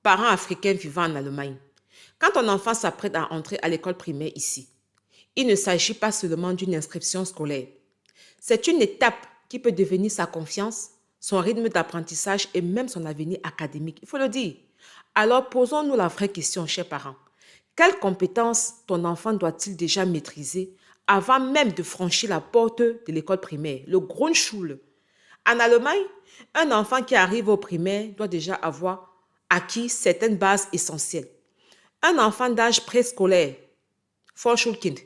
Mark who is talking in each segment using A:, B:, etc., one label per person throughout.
A: parents africains vivant en Allemagne, quand ton enfant s'apprête à entrer à l'école primaire ici, il ne s'agit pas seulement d'une inscription scolaire. C'est une étape qui peut devenir sa confiance, son rythme d'apprentissage et même son avenir académique. Il faut le dire. Alors posons-nous la vraie question, chers parents. Quelles compétences ton enfant doit-il déjà maîtriser avant même de franchir la porte de l'école primaire, le Grundschule? En Allemagne, un enfant qui arrive au primaire doit déjà avoir acquis certaines bases essentielles. Un enfant d'âge préscolaire, Vorschulkind,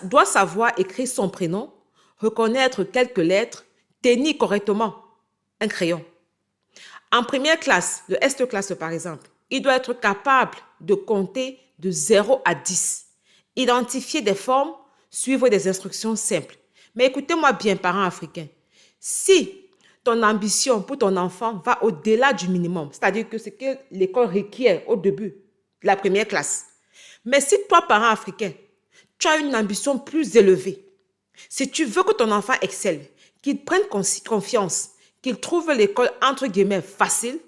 A: doit savoir écrire son prénom, reconnaître quelques lettres, tenir correctement un crayon. En première classe, le Erste-Klasse par exemple, il doit être capable de compter de 0 à 10, identifier des formes, suivre des instructions simples. Mais écoutez-moi bien, parents africains, si ton ambition pour ton enfant va au-delà du minimum, c'est-à-dire que ce que l'école requiert au début de la première classe, mais si toi, parent africain, tu as une ambition plus élevée, si tu veux que ton enfant excelle, qu'il prenne confiance, qu'il trouve l'école entre guillemets facile,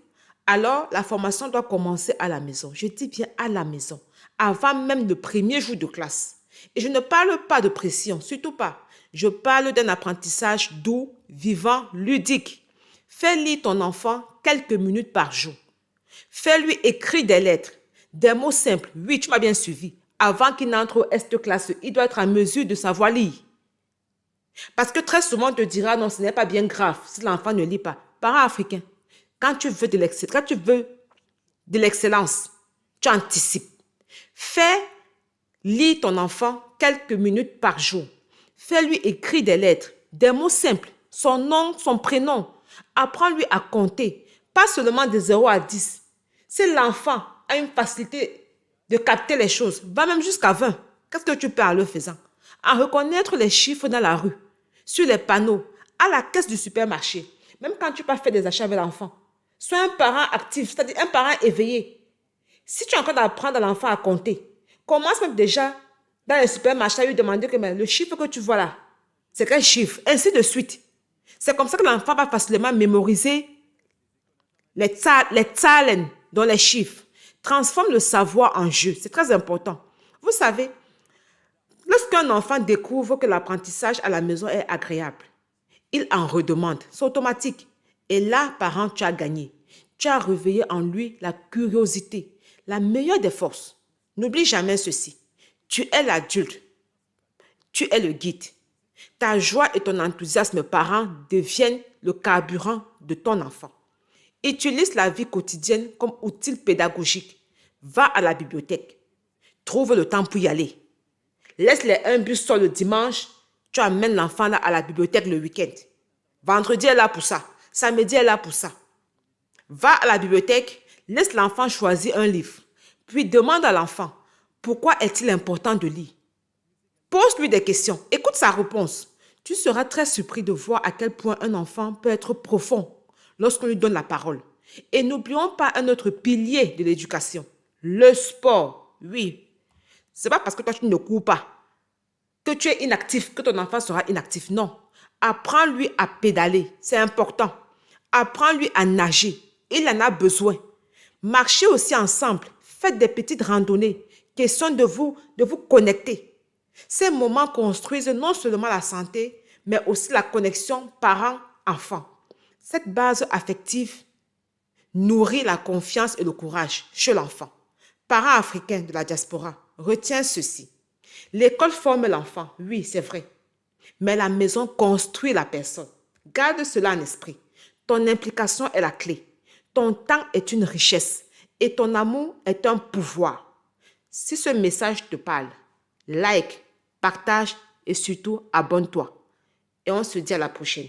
A: alors la formation doit commencer à la maison. Je dis bien à la maison, avant même le premier jour de classe. Et je ne parle pas de pression, surtout pas. Je parle d'un apprentissage doux, vivant, ludique. Fais lire ton enfant quelques minutes par jour. Fais-lui écrire des lettres, des mots simples. Oui, tu m'as bien suivi. Avant qu'il n'entre au Erste-Klasse, il doit être en mesure de savoir lire. Parce que très souvent, on te dira, non, ce n'est pas bien grave si l'enfant ne lit pas. Parents africains, quand tu veux de l'excellence, tu anticipes. Fais lire ton enfant quelques minutes par jour. Fais-lui écrire des lettres, des mots simples, son nom, son prénom. Apprends-lui à compter, pas seulement de 0 à 10. Si l'enfant a une facilité de capter les choses, va même jusqu'à 20. Qu'est-ce que tu peux en le faisant? À reconnaître les chiffres dans la rue, sur les panneaux, à la caisse du supermarché, même quand tu peux faire des achats avec l'enfant. Sois un parent actif, c'est-à-dire un parent éveillé. Si tu es en train d'apprendre à l'enfant à compter, commence même déjà dans le supermarché à lui demander que le chiffre que tu vois là, c'est quel chiffre, ainsi de suite. C'est comme ça que l'enfant va facilement mémoriser les Zahlen, dans les chiffres. Transforme le savoir en jeu, c'est très important. Vous savez, lorsqu'un enfant découvre que l'apprentissage à la maison est agréable, il en redemande, c'est automatique. Et là, parent, tu as gagné. Tu as réveillé en lui la curiosité, la meilleure des forces. N'oublie jamais ceci. Tu es l'adulte. Tu es le guide. Ta joie et ton enthousiasme parent deviennent le carburant de ton enfant. Utilise la vie quotidienne comme outil pédagogique. Va à la bibliothèque. Trouve le temps pour y aller. Laisse les un bus sur le dimanche. Tu amènes l'enfant là à la bibliothèque le week-end. Vendredi est là pour ça. Samedi est là pour ça. Va à la bibliothèque. Laisse l'enfant choisir un livre. Puis demande à l'enfant, pourquoi est-il important de lire? Pose-lui des questions. Écoute sa réponse. Tu seras très surpris de voir à quel point un enfant peut être profond lorsqu'on lui donne la parole. Et n'oublions pas un autre pilier de l'éducation, le sport. Oui, ce n'est pas parce que toi tu ne cours pas que tu es inactif, que ton enfant sera inactif. Non, apprends-lui à pédaler, c'est important. Apprends-lui à nager, il en a besoin. Marchez aussi ensemble, faites des petites randonnées. Question de vous connecter. Ces moments construisent non seulement la santé, mais aussi la connexion parent-enfant. Cette base affective nourrit la confiance et le courage chez l'enfant. Parents africains de la diaspora, retiens ceci. L'école forme l'enfant, oui, c'est vrai. Mais la maison construit la personne. Garde cela en esprit. Ton implication est la clé. Ton temps est une richesse et ton amour est un pouvoir. Si ce message te parle, like, partage et surtout abonne-toi. Et on se dit à la prochaine.